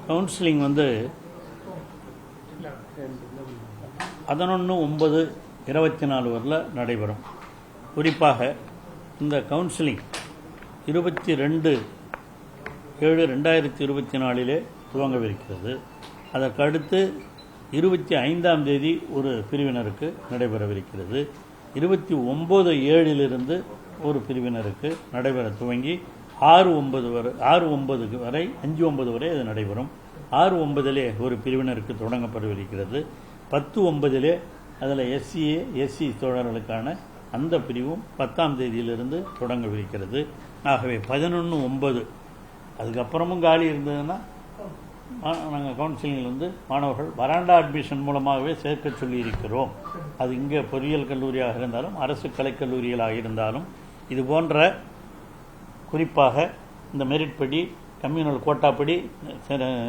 Counselling வந்து 11/9/24 வரையில் நடைபெறும். குறிப்பாக இந்த கவுன்சிலிங் 22/7/2024 துவங்கவிருக்கிறது. அதற்கடுத்து 25ஆம் தேதி ஒரு பிரிவினருக்கு நடைபெறவிருக்கிறது. 29/7 ஒரு பிரிவினருக்கு நடைபெற துவங்கி 6/9 வரை 5/9 வரை அது நடைபெறும். 6/9 ஒரு பிரிவினருக்கு தொடங்கப்படவிருக்கிறது. 10/9 அதில் SCA SC தோழர்களுக்கான அந்த பிரிவும் 10ஆம் தேதியிலிருந்து தொடங்கவிருக்கிறது. ஆகவே 11/9 அதுக்கப்புறமும் காலி இருந்ததுன்னா நாங்கள் கவுன்சிலிங்கில் மாணவர்கள் வராண்டா அட்மிஷன் மூலமாகவே சேர்க்க சொல்லியிருக்கிறோம். அது இங்கே பொறியியல் கல்லூரியாக இருந்தாலும் அரசு கலைக்கல்லூரிகளாக இருந்தாலும் இது போன்ற குறிப்பாக இந்த மெரிட் படி கம்யூனல் கோட்டாப்படி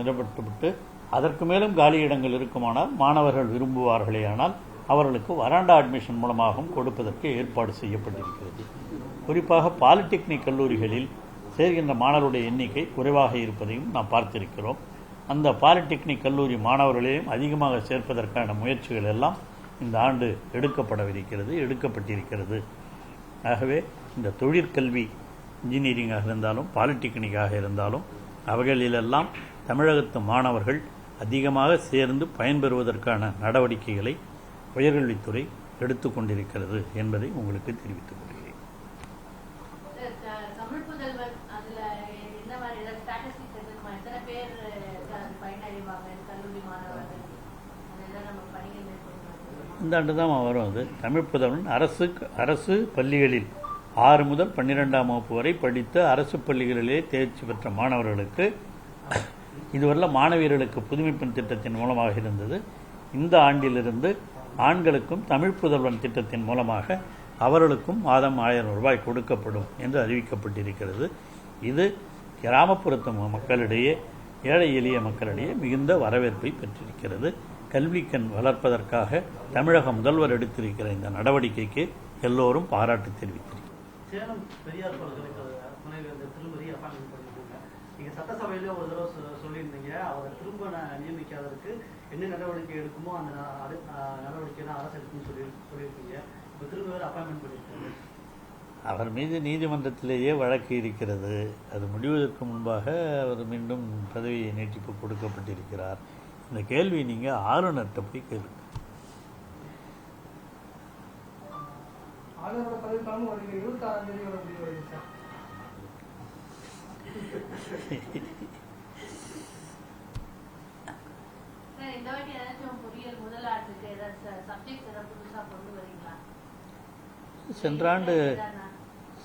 நிரப்பட்டுவிட்டு அதற்கு மேலும் காலி இடங்கள் இருக்குமானால் மாணவர்கள் விரும்புவார்களேயானால் அவர்களுக்கு வராண்டா அட்மிஷன் மூலமாகவும் கொடுப்பதற்கு ஏற்பாடு செய்யப்பட்டிருக்கிறது. குறிப்பாக பாலிடெக்னிக் கல்லூரிகளில் சேர்கின்ற மாணவருடைய எண்ணிக்கை குறைவாக இருப்பதையும் நாம் பார்த்திருக்கிறோம். அந்த பாலிடெக்னிக் கல்லூரி மாணவர்களையும் அதிகமாக சேர்ப்பதற்கான முயற்சிகள் எல்லாம் இந்த ஆண்டு எடுக்கப்பட்டிருக்கிறது. ஆகவே இந்த தொழிற்கல்வி இன்ஜினியரிங்காக இருந்தாலும் பாலிடெக்னிக்காக இருந்தாலும் அவைகளிலெல்லாம் தமிழகத்து மாணவர்கள் அதிகமாக சேர்ந்து பயன்பெறுவதற்கான நடவடிக்கைகளை உயர்கல்வித்துறை எடுத்துக்கொண்டிருக்கிறது என்பதை உங்களுக்கு தெரிவித்துக் கொள்கிறேன். இந்த ஆண்டு தான் வரும். அது தமிழ் புதல்வன் அரசு பள்ளிகளில் 6 முதல் 12ஆம் வகுப்பு வரை படித்த அரசு பள்ளிகளிலே தேர்ச்சி பெற்ற மாணவர்களுக்கு இதுவரையில் மாணவியர்களுக்கு புதுமைப்பெண் திட்டத்தின் மூலமாக இருந்தது. இந்த ஆண்டிலிருந்து ஆண்களுக்கும் தமிழ் புதல்வன் திட்டத்தின் மூலமாக அவர்களுக்கும் மாதம் 1000 ரூபாய் கொடுக்கப்படும் என்று அறிவிக்கப்பட்டிருக்கிறது. இது கிராமப்புறத்து மக்களிடையே ஏழை எளிய மக்களிடையே மிகுந்த வரவேற்பை பெற்றிருக்கிறது. கல்விக்கண் வளர்ப்பதற்காக தமிழக முதல்வர் எடுத்திருக்கிற இந்த நடவடிக்கைக்கு எல்லோரும் பாராட்டு தெரிவித்திருக்கிறார். சேலம் பெரியார் பல்கலைக்கழக திருமதி அப்பாயின்மெண்ட் பண்ணியிருக்காங்க. நீங்கள் சட்டசபையிலே ஒரு தடவை சொல்லியிருந்தீங்க, அவரை திரும்ப நியமிக்காதற்கு என்ன நடவடிக்கை எடுக்குமோ அந்த நடவடிக்கை தான் அரசு எடுக்குன்னு சொல்லியிருக்கீங்க. இப்போ திரும்ப வேறு அப்பாயின்மெண்ட் பண்ணியிருக்காங்க. அவர் மீது நீதிமன்றத்திலேயே வழக்கு இருக்கிறது. அது முடிவதற்கு முன்பாக அவர் மீண்டும் பதவி நீட்டிப்பு கொடுக்கப்பட்டிருக்கிறார். இந்த கேள்வி நீங்கள் ஆளுநர்கிட்ட போய் கேளுங்க.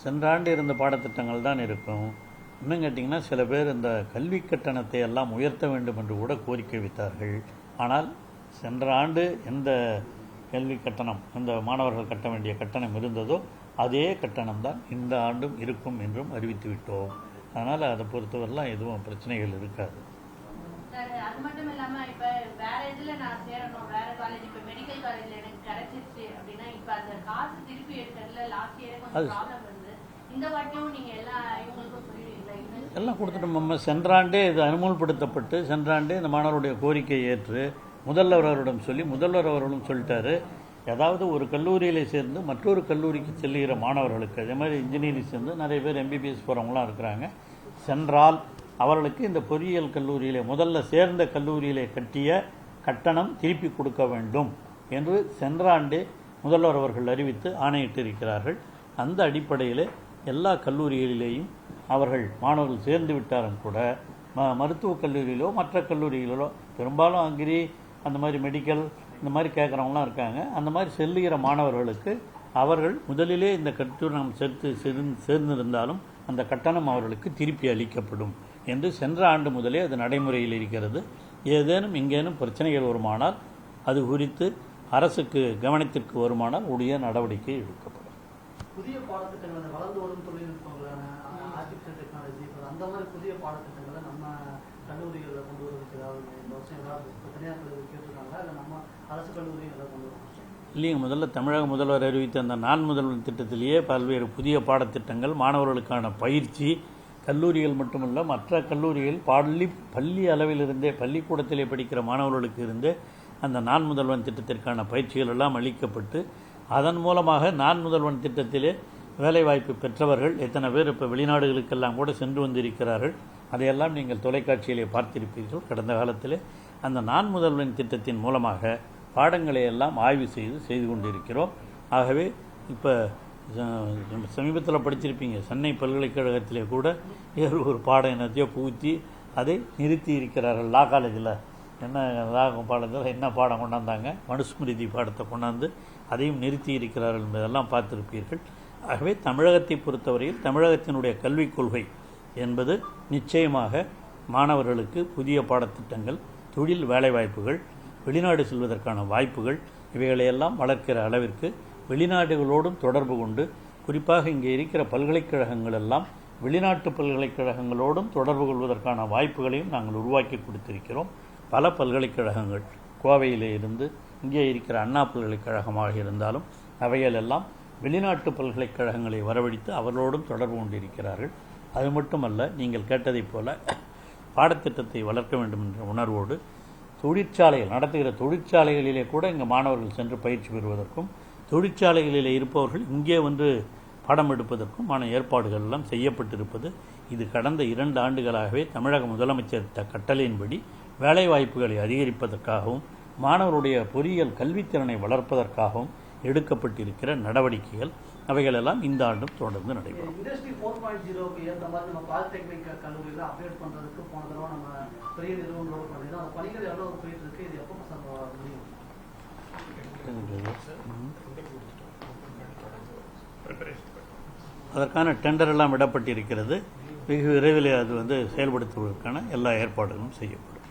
சென்றாண்டு இருந்த பாடத்திட்டங்கள் தான் இருக்கும். இன்னும் கேட்டிங்கன்னா சில பேர் இந்த கல்வி கட்டணத்தை எல்லாம் உயர்த்த வேண்டும் என்று கூட கோரிக்கை வைத்தார்கள். ஆனால் சென்ற ஆண்டு எந்த கல்வி கட்டணம் இந்த மாணவர்கள் கட்ட வேண்டிய கட்டணம் இருந்ததோ அதே கட்டணம் தான் இந்த ஆண்டும் இருக்கும் என்றும் அறிவித்து விட்டோம். அதனால் அதை பொறுத்தவரைலாம் எதுவும் பிரச்சனைகள் இருக்காது. அது மட்டும் இல்லாம இப்ப வேற இதுல நான் சேரணும், வேற காலேஜ் இப்ப மெடிக்கல் காலேஜ்ல எனக்கு கிடைச்சிருச்சு அப்படின்னா இப்ப அந்த காசு திருப்பி எடுக்கிறதுல லாஸ்ட் இயரே கொஞ்சம் ப்ராப்ளம் வருது. இந்த வாட்டியும் நீங்க இவங்களுக்கும் சொல்லிடுவீங்களா? எல்லாம் கொடுத்துட்டோம். நம்ம சென்றாண்டே இது அமுல்படுத்தப்பட்டு சென்றாண்டே இந்த மாணவருடைய கோரிக்கையை ஏற்று முதல்வர் அவரிடம் சொல்லி முதல்வர் அவர்களும் சொல்லிட்டாரு. ஏதாவது ஒரு கல்லூரியில் சேர்ந்து மற்றொரு கல்லூரிக்கு செல்லுகிற மாணவர்களுக்கு அதே மாதிரி இன்ஜினியரிங் சேர்ந்து நிறைய பேர் MBBS போகிறவங்களாம் இருக்கிறாங்க. சென்றால் அவர்களுக்கு இந்த பொறியியல் கல்லூரியிலே முதல்ல சேர்ந்த கல்லூரியிலே கட்டிய கட்டணம் திருப்பி கொடுக்க வேண்டும் என்று சென்ற ஆண்டே முதல்வர் அவர்கள் அறிவித்து ஆணையிட்டிருக்கிறார்கள். அந்த அடிப்படையில் எல்லா கல்லூரிகளிலேயும் அவர்கள் மாணவர்கள் சேர்ந்து விட்டாலும் கூட மருத்துவக் கல்லூரியிலோ மற்ற கல்லூரிகளிலோ பெரும்பாலும் அக்ரி அந்த மாதிரி மெடிக்கல் இந்த மாதிரி கேட்குறவங்களாம் இருக்காங்க. அந்த மாதிரி செல்லுகிற மாணவர்களுக்கு அவர்கள் முதலிலே இந்த கட்டணம் சேர்ந்திருந்தாலும் அந்த கட்டணம் அவர்களுக்கு திருப்பி அளிக்கப்படும் என்று சென்ற ஆண்டு முதலே அது நடைமுறையில் இருக்கிறது. ஏதேனும் இங்கேனும் பிரச்சனைகள் வருமானால் அது குறித்து அரசுக்கு கவனத்திற்கு வருமானால் உரிய நடவடிக்கை எடுக்கப்படும். புதிய பாடத்திட்டங்கள் வளர்ந்து வரும் தொழில்நுட்பங்களான ஆர்டிஃபிஷியல் டெக்னாலஜி அந்த மாதிரி புதிய பாடத்திட்டங்களை நம்ம கல்லூரிகளில் கொண்டு வருவதற்கு ஏதாவது இந்த வருஷம் ஏதாவது தனியார் கல்லூரி கேட்டிருக்காங்க, இல்லை நம்ம அரசு கல்லூரிகளில் கொண்டு வருவோம்? இல்லைங்க, முதல்ல தமிழக முதல்வர் அறிவித்த அந்த நான் முதல்வன் திட்டத்திலேயே பல்வேறு புதிய பாடத்திட்டங்கள், மாணவர்களுக்கான பயிற்சி, கல்லூரிகள் மட்டுமல்ல மற்ற கல்லூரிகள் பள்ளி அளவிலிருந்தே பள்ளிக்கூடத்திலே படிக்கிற மாணவர்களுக்கு இருந்தே அந்த நான் முதல்வன் திட்டத்திற்கான பயிற்சிகள் எல்லாம் அளிக்கப்பட்டு அதன் மூலமாக நான் முதல்வன் திட்டத்திலே வேலைவாய்ப்பு பெற்றவர்கள் எத்தனை பேர் இப்போ வெளிநாடுகளுக்கெல்லாம் கூட சென்று வந்திருக்கிறார்கள். அதையெல்லாம் நீங்கள் தொலைக்காட்சியிலே பார்த்திருப்பீர்கள். கடந்த காலத்திலே அந்த நான் முதல்வன் திட்டத்தின் மூலமாக பாடங்களை எல்லாம் ஆய்வு செய்து கொண்டிருக்கிறோம். ஆகவே இப்போ சமீபத்தில் படிச்சிருப்பீங்க, சென்னை பல்கலைக்கழகத்திலே கூட ஒரு பாடம் என்னத்தையோ புகுத்தி அதை நிறுத்தி இருக்கிறார்கள். லா காலேஜில் பாடத்தில் என்ன பாடம் கொண்டாந்தாங்க, மனுஸ்மிருதி பாடத்தை கொண்டாந்து அதையும் நிறுத்தி இருக்கிறார்கள் என்பதெல்லாம் பார்த்திருப்பீர்கள். ஆகவே தமிழகத்தை பொறுத்தவரையில் தமிழகத்தினுடைய கல்விக் கொள்கை என்பது நிச்சயமாக மாணவர்களுக்கு புதிய பாடத்திட்டங்கள், தொழில் வேலைவாய்ப்புகள், வெளிநாடு செல்வதற்கான வாய்ப்புகள் இவைகளையெல்லாம் வளர்க்கிற அளவிற்கு வெளிநாடுகளோடும் தொடர்பு கொண்டு, குறிப்பாக இங்கே இருக்கிற பல்கலைக்கழகங்கள் எல்லாம் வெளிநாட்டு பல்கலைக்கழகங்களோடும் தொடர்பு கொள்வதற்கான வாய்ப்புகளையும் நாங்கள் உருவாக்கி கொடுத்திருக்கிறோம். பல பல்கலைக்கழகங்கள் கோவையிலே இருந்து இங்கே இருக்கிற அண்ணா பல்கலைக்கழகமாக இருந்தாலும் அவைகளெல்லாம் வெளிநாட்டு பல்கலைக்கழகங்களை வரவழைத்து அவர்களோடும் தொடர்பு கொண்டிருக்கிறார்கள். அது மட்டுமல்ல, நீங்கள் கேட்டதைப் போல பாடத்திட்டத்தை வளர்க்க வேண்டும் என்ற உணர்வோடு தொழிற்சாலைகள் நடத்துகிற தொழிற்சாலைகளிலே கூட இங்கே மாணவர்கள் சென்று பயிற்சி பெறுவதற்கும், தொழிற்சாலைகளிலே இருப்பவர்கள் இங்கே வந்து பாடம் எடுப்பதற்குமான ஏற்பாடுகள் எல்லாம் செய்யப்பட்டிருப்பது. இது கடந்த 2 ஆண்டுகளாகவே தமிழக முதலமைச்சர் கட்டளையின்படி வேலைவாய்ப்புகளை அதிகரிப்பதற்காகவும் மாணவருடைய பொறியியல் கல்வித்திறனை வளர்ப்பதற்காகவும் எடுக்கப்பட்டிருக்கிற நடவடிக்கைகள். அவைகளெல்லாம் இந்த ஆண்டும் தொடர்ந்து நடைபெறும். இண்டஸ்ட்ரி 4.0க்கு ஏற்ற மாதிரி நம்ம பாலிடெக்னிக் கல்லூரியில் அப்டேட் பண்ணுறதுக்கு போன தடவை நம்ம பெரிய நிறுவனங்களோடு பண்ணியிருந்தோம். அந்த பணிகள் எவ்வளோ போயிட்டு இருக்கு, இது எப்போ முடியும்? அதற்கான டெண்டர் எல்லாம் விடப்பட்டிருக்கிறது. வெகு விரைவில் அது செயல்படுத்துவதற்கான எல்லா ஏற்பாடுகளும் செய்யப்படும்.